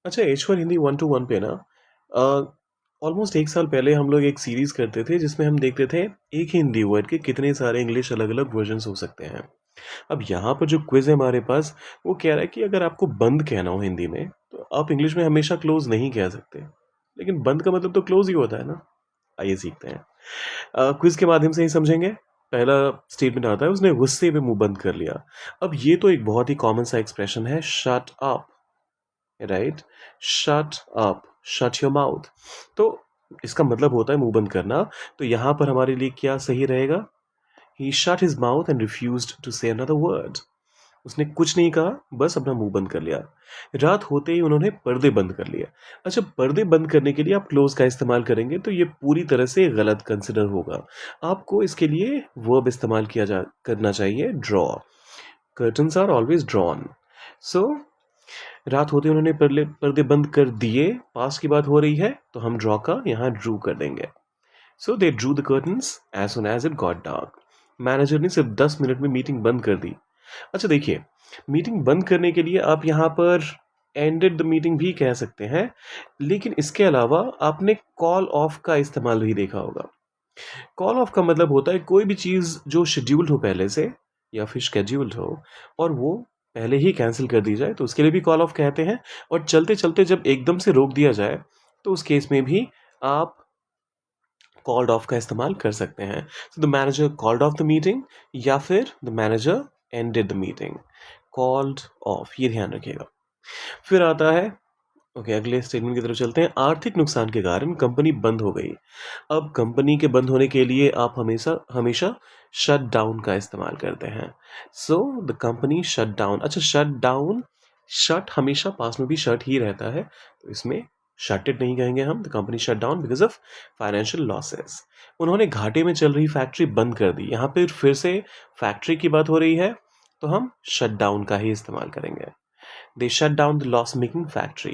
अच्छा, H1 Hindi 1 to 1 पे ना ऑलमोस्ट 1 साल पहले हम लोग एक सीरीज़ करते थे जिसमें हम देखते थे एक ही हिंदी वर्ड के कितने सारे इंग्लिश अलग-अलग वर्जन्स हो सकते हैं। अब यहाँ पर जो क्विज़ है हमारे पास, वो कह रहा है कि अगर आपको बंद कहना हो हिंदी में, तो आप इंग्लिश में हमेशा क्लोज़ नहीं कह सकते। लेकिन बंद का मतलब तो क्लोज़ ही होता है ना? आइए सीखते हैं। क्विज़ के माध्यम से ही समझेंगे। पहला स्टेटमेंट आता है, उसने गुस्से में मुँह बंद कर लिया। अब ये तो एक बहुत ही कॉमन सा एक्सप्रेशन है, shut up. Right, shut up, shut your mouth. तो इसका मतलब होता है मुंह बंद करना। तो यहां पर हमारे लिए क्या सही रहेगा? He shut his mouth and refused to say another word. उसने कुछ नहीं कहा, बस अपना मुंह बंद कर लिया। रात होते ही उन्होंने पर्दे बंद कर लिए। अच्छा, पर्दे बंद करने के लिए आप क्लोज का इस्तेमाल करेंगे तो ये पूरी तरह से गलत कंसिडर होगा। आपको इसके लिए वर्ब इस्तेमाल किया जा करना चाहिए, draw. Curtains are always drawn. So रात होते उन्होंने पर्दे बंद कर दिए, पास्ट की बात हो रही है तो हम ड्रॉ का यहाँ ड्रू कर देंगे। So they drew the curtains as soon as it got dark. Manager ने सिर्फ 10 मिनट में मीटिंग बंद कर दी। अच्छा देखिए, मीटिंग बंद करने के लिए आप यहाँ पर एंडेड द मीटिंग भी कह सकते हैं, लेकिन इसके अलावा आपने कॉल ऑफ का इस्तेमाल भी देखा होगा। कॉल ऑफ का मतलब होता है कोई भी चीज़ जो शेड्यूल्ड हो पहले से या फिर शेड्यूल्ड हो और वो पहले ही कैंसिल कर दी जाए तो उसके लिए भी कॉल ऑफ कहते हैं। और चलते चलते जब एकदम से रोक दिया जाए तो उस केस में भी आप कॉल्ड ऑफ का इस्तेमाल कर सकते हैं। So the manager called off the meeting या फिर the manager ended the meeting. Called off, ये ध्यान रखिएगा। फिर आता है, ओके, अगले स्टेटमेंट की तरफ चलते हैं। आर्थिक नुकसान के कारण कंपनी बंद हो गई। अब कंपनी के बंद होने के लिए आप हमेशा हमेशा शट डाउन का इस्तेमाल करते हैं। So the company shut down. अच्छा, शट डाउन, शट हमेशा पास में भी शट ही रहता है, तो इसमें शटेड नहीं कहेंगे हम। The company shut down because of financial losses. उन्होंने घाटे में चल रही फैक्ट्री बंद कर दी। यहाँ पर फिर से फैक्ट्री की बात हो रही है तो हम शट डाउन का ही इस्तेमाल करेंगे। They shut down the loss making factory.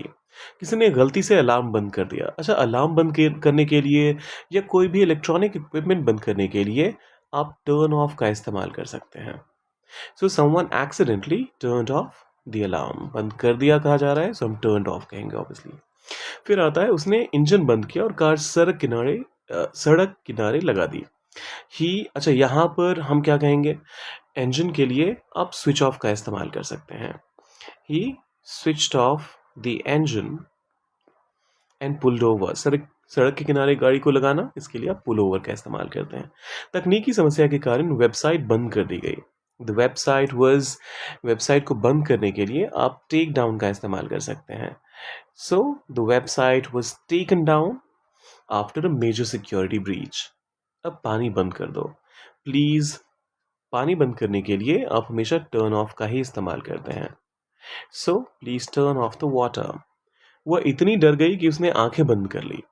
किसी ने गलती से अलार्म बंद कर दिया। अच्छा, अलार्म करने के लिए या कोई भी इलेक्ट्रॉनिक इक्विपमेंट बंद करने के लिए आप टर्न ऑफ का इस्तेमाल कर सकते हैं। So someone accidentally turned of the alarm. बंद कर दिया कहा जा रहा है, सो हम टर्न्ड ऑफ कहेंगे ऑब्वियसली। फिर आता है, उसने इंजन बंद किया और कार सड़क किनारे लगा दी। ही, अच्छा यहाँ पर हम क्या कहेंगे? इंजन के लिए आप स्विच ऑफ का इस्तेमाल कर सकते हैं। He switched off the engine and pulled over. सड़क सड़क के किनारे गाड़ी को लगाना, इसके लिए आप पुल ओवर का इस्तेमाल करते हैं। तकनीकी समस्या के कारण वेबसाइट बंद कर दी गई। द वेबसाइट को बंद करने के लिए आप टेक डाउन का इस्तेमाल कर सकते हैं। So the website was taken down after a major security breach. अब पानी बंद कर दो, प्लीज। पानी बंद करने के लिए आप हमेशा टर्न ऑफ का ही इस्तेमाल करते हैं। So please turn off the water. वह इतनी डर गई कि उसने आंखें बंद कर ली।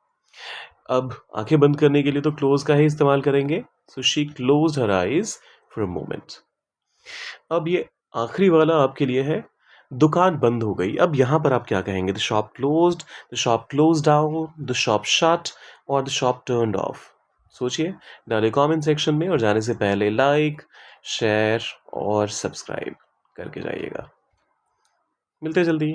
अब आंखें बंद करने के लिए तो क्लोज का ही इस्तेमाल करेंगे। So she close her eyes for a moment. अब ये आखिरी वाला आपके लिए है, दुकान बंद हो गई। अब यहां पर आप क्या कहेंगे? The shop closed, the shop close down, the shop shut और द शॉप टर्न्ड ऑफ। सोचिए, डाले कमेंट सेक्शन में और जाने से पहले लाइक, शेयर और सब्सक्राइब करके जाइएगा। मिलते हैं जल्दी।